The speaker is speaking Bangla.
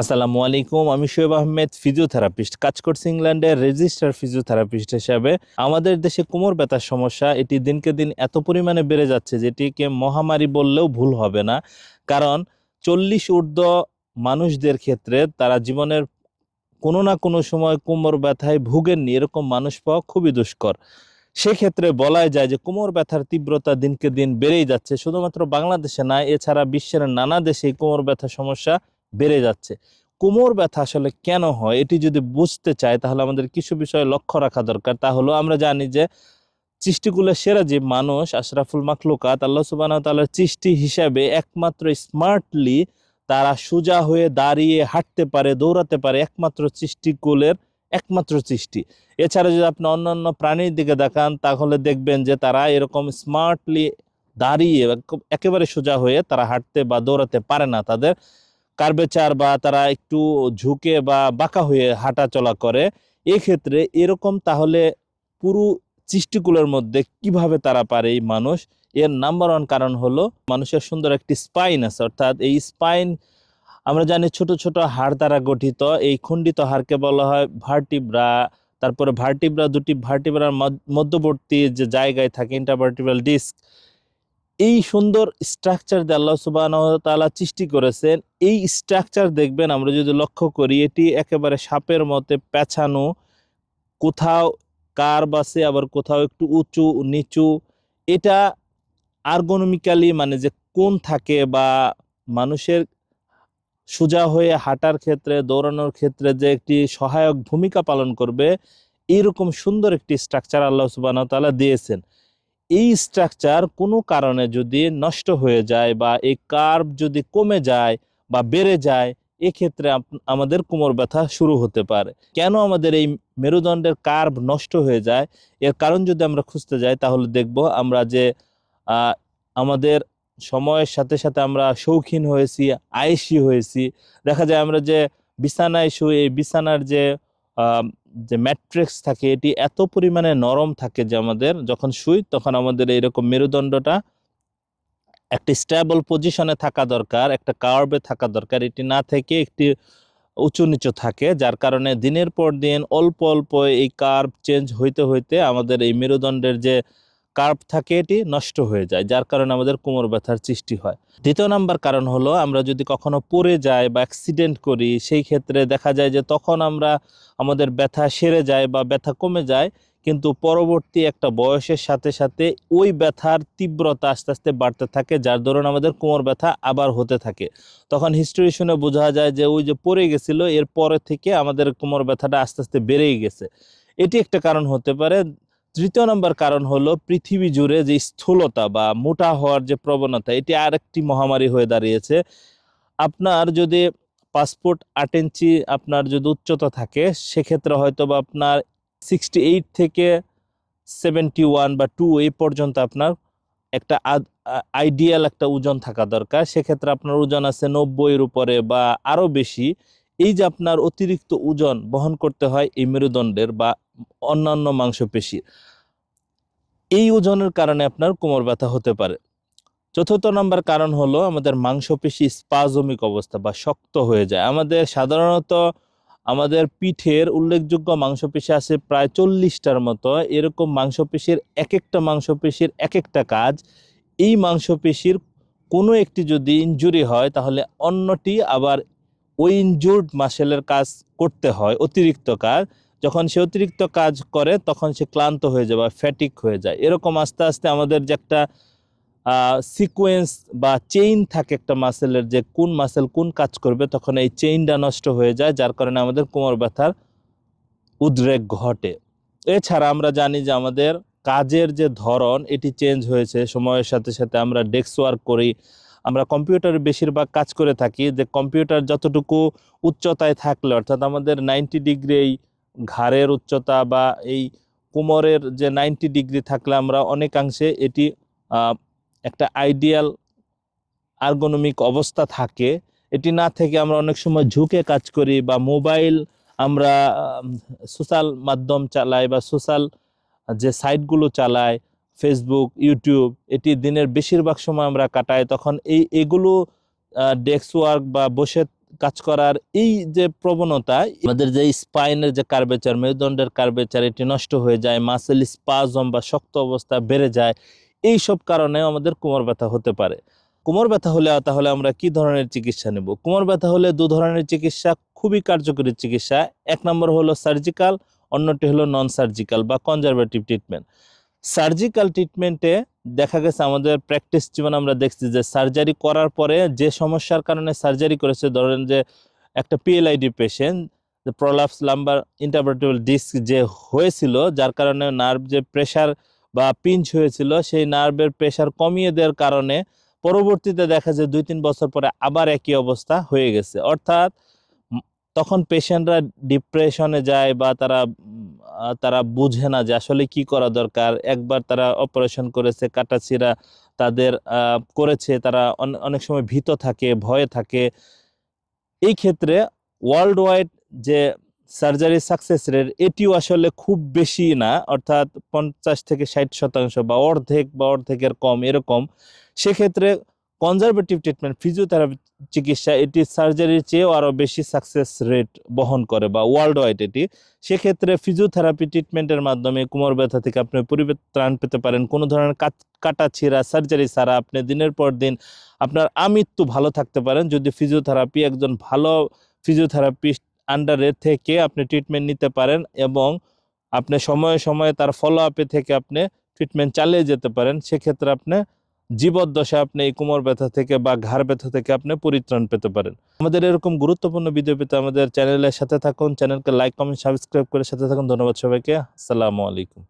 আসসালামু আলাইকুম। আমি শোয়েব আহমেদ, ফিজিওথেরাপিস্ট। কাজ করছি ইংল্যান্ডের রেজিস্টার ফিজিওথেরাপিস্ট হিসাবে। আমাদের দেশে কোমর ব্যথার সমস্যা এটি দিনকে দিন এত পরিমাণে বেড়ে যাচ্ছে যেটিকে মহামারী বললেও ভুল হবে না। কারণ 40 ঊর্ধ্ব মানুষদের ক্ষেত্রে তারা জীবনের কোনো না কোনো সময় কোমর ব্যথায় ভুগেননি এরকম মানুষ পাওয়া খুবই দুষ্কর। সেক্ষেত্রে বলাই যায় যে কোমর ব্যথার তীব্রতা দিনকে দিন বেড়েই যাচ্ছে। শুধুমাত্র বাংলাদেশে না, এছাড়া বিশ্বের নানা দেশে কোমর ব্যথার সমস্যা বেড়ে যাচ্ছে। কোমর ব্যথা আসলে কেন হয় এটি যদি বুঝতে চাই তাহলে আমাদের কিছু বিষয় লক্ষ্য রাখা দরকার। তা হলো, আমরা জানি যে সৃষ্টিকুলের সেরা জীব মানুষ, আশরাফুল মাখলুকাত, আল্লাহ সুবহানাহু ওয়া তাআলার সৃষ্টি হিসাবে একমাত্র স্মার্টলি তারা সোজা হয়ে দাঁড়িয়ে হাঁটতে পারে, দৌড়াতে পারে, একমাত্র সৃষ্টিকুলের একমাত্র সৃষ্টি। এছাড়া যদি আপনি অন্যান্য প্রাণীর দিকে দেখান তাহলে দেখবেন যে তারা এরকম স্মার্টলি দাঁড়িয়ে একেবারে সোজা হয়ে তারা হাঁটতে বা দৌড়াতে পারে না। তাদের কার্ভেচার বা তারা একটু ঝুঁকে বা বাঁকা হয়ে হাঁটা চলা করে। এক্ষেত্রে এরকম তাহলে পুরো সৃষ্টিকুলের মধ্যে কিভাবে তারা পারে এই মানুষ? এর নাম্বার ওয়ান কারণ হলো মানুষের সুন্দর একটি স্পাইন আছে। অর্থাৎ এই স্পাইন, আমরা জানি ছোট ছোট হাড় দ্বারা গঠিত। এই খণ্ডিত হাড়কে বলা হয় ভার্টিব্রা। তারপরে ভার্টিব্রা দুটি ভার্টিব্রার মধ্যবর্তী যে জায়গায় থাকে ইন্টারভার্টিব্রাল ডিস্ক। এই সুন্দর স্ট্রাকচার দিয়ে আল্লাহ সুবহানাহু ওয়া তাআলা সৃষ্টি করেছেন। এই স্ট্রাকচার দেখবেন আমরা যদি লক্ষ্য করি এটি একেবারে সাপের মতে পেঁচানো, কোথাও কার্ভ আছে আবার কোথাও একটু উঁচু নিচু। এটা আর্গোনমিক্যালি মানে যে কোণ থাকে বা মানুষের সোজা হয়ে হাঁটার ক্ষেত্রে, দৌড়ানোর ক্ষেত্রে যে একটি সহায়ক ভূমিকা পালন করবে, এইরকম সুন্দর একটি স্ট্রাকচার আল্লাহ সুবহানাহু ওয়া তাআলা দিয়েছেন। এই স্ট্রাকচার কোনো কারণে যদি নষ্ট হয়ে যায় বা এই কার্ভ যদি কমে যায় বা বেড়ে যায়, এক্ষেত্রে আমাদের কোমর ব্যথা শুরু হতে পারে। কেন আমাদের এই মেরুদণ্ডের কার্ভ নষ্ট হয়ে যায়, এর কারণ যদি আমরা খুঁজতে যাই তাহলে দেখব আমরা যে আহ, আমাদের সময়ের সাথে সাথে আমরা শৌখিন হয়েছি, আয়েশি হয়েছি। দেখা যায় আমরা যে বিছানায় শুই, এই বিছানার যে আহ, যে ম্যাট্রিক্স থাকে এটি এত পরিমাণে নরম থাকে যে আমাদের যখন শুই তখন আমাদের এইরকম মেরুদণ্ডটা একটা স্টেবল পজিশনে থাকা দরকার, একটা কার্ভে থাকা দরকার। এটি না থেকে একটি উঁচু নিচু থাকে, যার কারণে দিনের পর দিন অল্প অল্প এই কার্ভ চেঞ্জ হইতে হইতে আমাদের এই মেরুদণ্ডের যে কার্ভ থাকে এটি নষ্ট হয়ে যায়, যার কারণে আমাদের কোমর ব্যথার সৃষ্টি হয়। দ্বিতীয় নাম্বার কারণ হলো, আমরা যদি কখনো পড়ে যাই বা অ্যাক্সিডেন্ট করি সেই ক্ষেত্রে দেখা যায় যে তখন আমাদের ব্যথা সেরে যায় বা ব্যথা কমে যায়, কিন্তু পরবর্তী একটা বয়সের সাথে সাথে ওই ব্যথার তীব্রতা আস্তে আস্তে বাড়তে থাকে, যার দরুন আমাদের কোমর ব্যথা আবার হতে থাকে। তখন হিস্ট্রি শুনে বোঝা যায় যে ওই যে পড়ে গেছিল এর পরে থেকে আমাদের কোমর ব্যথাটা আস্তে আস্তে বেড়েই গেছে। এটি একটা কারণ হতে পারে। তৃতীয় নম্বর কারণ হলো পৃথিবী জুড়ে যে স্থূলতা বা মোটা হওয়ার যে প্রবণতা, এটি আরেকটি মহামারী হয়ে দাঁড়িয়েছে। আপনার যদি 5 ফুট 8 ইঞ্চি আপনার যদি উচ্চতা থাকে, সেক্ষেত্রে হয়তো বা আপনার 68 থেকে 71 বা 2 এই পর্যন্ত আপনার একটা আইডিয়াল একটা ওজন থাকা দরকার। সেক্ষেত্রে আপনার ওজন আছে 90-এর উপরে বা আরো বেশি। এই যে আপনার অতিরিক্ত ওজন বহন করতে হয় এই মেরুদণ্ডের বা অন্যান্য মাংসপেশির, এই ওজনের কারণে আপনার কোমর ব্যথা হতে পারে। চতুর্থ নম্বর কারণ হলো আমাদের মাংসপেশি স্পাজমিক অবস্থা বা শক্ত হয়ে যায়। আমাদের সাধারণত আমাদের পিঠের উল্লেখযোগ্য মাংসপেশি আছে প্রায় 40টার মতো। এরকম মাংসপেশির এক একটা মাংসপেশির এক একটা কাজ। এই মাংসপেশির কোনো একটি যদি ইনজুরি হয় তাহলে অন্যটি আবার ওই ইনজুর্ড মাসেলের কাজ করতে হয়, অতিরিক্ত কাজ। যখন সে অতিরিক্ত কাজ করে তখন সে ক্লান্ত হয়ে যায় বা ফ্যাটিক হয়ে যায়। এরকম আস্তে আস্তে আমাদের যে একটা সিকোয়েন্স বা চেইন থাকে একটা মাসেলের, যে কোন মাসেল কোন কাজ করবে, তখন এই চেইনটা নষ্ট হয়ে যায়, যার কারণে আমাদের কোমর ব্যথার উদ্রেক ঘটে। এছাড়া আমরা জানি যে আমাদের কাজের যে ধরন এটি চেঞ্জ হয়েছে সময়ের সাথে সাথে। আমরা ডেস্ক ওয়ার্ক করি, আমরা কম্পিউটারে বেশিরভাগ কাজ করে থাকি। যে কম্পিউটার যতটুকু উচ্চতায় থাকলে, অর্থাৎ আমাদের 90 ডিগ্রি এই ঘাড়ের উচ্চতা বা এই কোমরের যে 90 ডিগ্রি থাকলে আমরা অনেকাংশে এটি একটা আইডিয়াল আর্গোনমিক অবস্থা থাকে। এটি না থেকে আমরা অনেক সময় ঝুঁকে কাজ করি বা মোবাইল আমরা সোশ্যাল মাধ্যম চালাই বা সোশ্যাল যে সাইটগুলো চালাই, ফেসবুক, ইউটিউব, এটি দিনের বেশিরভাগ সময় আমরা কাটাই। তখন এগুলো ডেস্ক ওয়ার্ক বা বসে কাজ করার এই যে প্রবণতা, আমাদের যে স্পাইনের যে কার্ভেচার, মেরুদণ্ডের কার্ভেচার, এটি নষ্ট হয়ে যায়, মাসেল স্পাজম বা শক্ত অবস্থা বেড়ে যায়, এই সব কারণে আমাদের কোমর ব্যথা হতে পারে। কোমর ব্যথা হলে তাহলে আমরা কি ধরনের চিকিৎসা নেব? কোমর ব্যথা হলে দু ধরনের চিকিৎসা খুবই কার্যকরী চিকিৎসা। এক নম্বর হলো সার্জিক্যাল, অন্যটি হলো নন সার্জিক্যাল বা কনজারভেটিভ ট্রিটমেন্ট। সার্জিক্যাল ট্রিটমেন্টে দেখা গেছে আমাদের প্র্যাকটিস জীবন আমরা দেখছি যে সার্জারি করার পরে যে সমস্যার কারণে সার্জারি করেছে, ধরেন যে একটা PLID patient, prolapse lumbar intervertebral disc যে হয়েছিল, যার কারণে নার্ভ যে প্রেসার বা পিঞ্চ হয়েছিল, সেই নার্ভের প্রেসার কমিয়ে দেওয়ার কারণে পরবর্তীতে দেখা যায় 2-3 বছর পরে আবার একই অবস্থা হয়ে গেছে। অর্থাৎ তখন পেশেন্টরা ডিপ্রেশনে যায় বা তারা বুঝে না যে আসলে কি করা দরকার। একবার তারা অপারেশন করেছে, কাটাছিঁড়া তাদের করেছে, তারা অনেক সময় ভীত থাকে, ভয়ে থাকে। এই ক্ষেত্রে ওয়ার্ল্ড ওয়াইড যে সার্জারি সাকসেস রেট এটিও আসলে খুব বেশি না, অর্থাৎ 50-60% বা অর্ধেক বা অর্ধেকের কম এরকম। সেক্ষেত্রে কনজারভেটিভ ট্রিটমেন্ট, ফিজিওথেরাপি চিকিৎসা, এটি সার্জারির চেয়েও আরও বেশি সাকসেস রেট বহন করে বা ওয়ার্ল্ড ওয়াইড এটি। সেক্ষেত্রে ফিজিওথেরাপি ট্রিটমেন্টের মাধ্যমে কোমর ব্যথা থেকে আপনি পরিত্রাণ পেতে পারেন। কোনো ধরনের কাটা ছিঁড়া সার্জারি ছাড়া আপনি দিনের পর দিন আপনার আমৃত্যু ভালো থাকতে পারেন যদি ফিজিওথেরাপি, একজন ভালো ফিজিওথেরাপিস্ট আন্ডারে থেকে আপনি ট্রিটমেন্ট নিতে পারেন এবং আপনি সময়ে সময়ে তার ফলো আপে থেকে আপনি ট্রিটমেন্ট চালিয়ে যেতে পারেন। সেক্ষেত্রে আপনি জীবদ্দশায় আপনি এই কোমর ব্যথা থেকে বা ঘাড় ব্যথা থেকে আপনি পরিত্রাণ পেতে পারেন। আমাদের এরকম গুরুত্বপূর্ণ ভিডিও পেতে আমাদের চ্যানেলের সাথে থাকুন। চ্যানেলকে লাইক, কমেন্ট, সাবস্ক্রাইব করে সাথে থাকুন। ধন্যবাদ সবাইকে। আসসালামু আলাইকুম।